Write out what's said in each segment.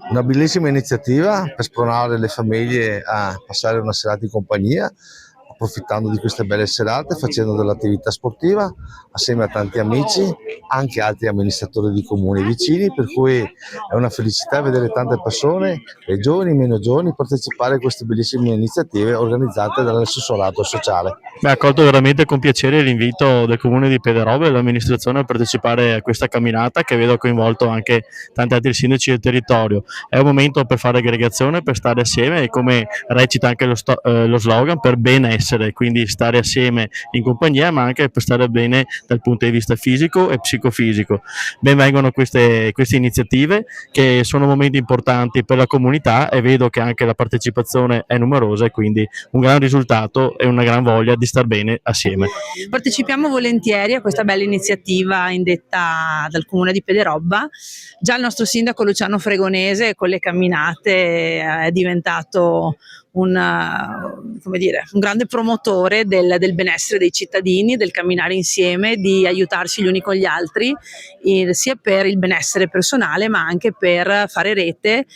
Una bellissima iniziativa per spronare le famiglie a passare una serata in compagnia, approfittando di queste belle serate, facendo dell'attività sportiva assieme a tanti amici, anche altri amministratori di comuni vicini, per cui è una felicità vedere tante persone, giovani e meno giovani, partecipare a queste bellissime iniziative organizzate dall'assessorato sociale. Mi ha accolto veramente con piacere l'invito del comune di Pederobbe e dell'amministrazione a partecipare a questa camminata che vedo coinvolto anche tanti altri sindaci del territorio. È un momento per fare aggregazione, per stare assieme e come recita anche lo slogan per benessere, quindi stare assieme in compagnia ma anche per stare bene dal punto di vista fisico e psicofisico. Ben vengano queste iniziative che sono momenti importanti per la comunità e vedo che anche la partecipazione è numerosa e quindi un gran risultato e una gran voglia di star bene assieme. Partecipiamo volentieri a questa bella iniziativa indetta dal comune di Pederobba. Già il nostro sindaco Luciano Fregonese con le camminate è diventato un grande promotore del benessere dei cittadini, del camminare insieme, di aiutarsi gli uni con gli altri, sia per il benessere personale ma anche per fare rete,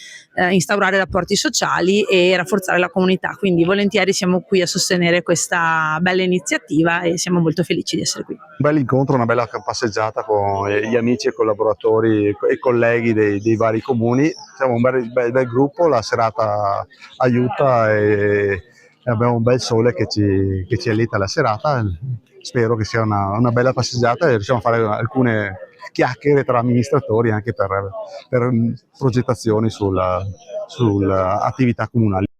instaurare rapporti sociali e rafforzare la comunità. Quindi volentieri siamo qui a sostenere questa bella iniziativa e siamo molto felici di essere qui. Un bel incontro, una bella passeggiata con gli amici e collaboratori e colleghi dei vari comuni. Siamo un bel gruppo, la serata aiuta e abbiamo un bel sole che ci allieta la serata. Spero che sia una bella passeggiata e riusciamo a fare alcune chiacchiere tra amministratori anche per progettazioni sulle attività comunali.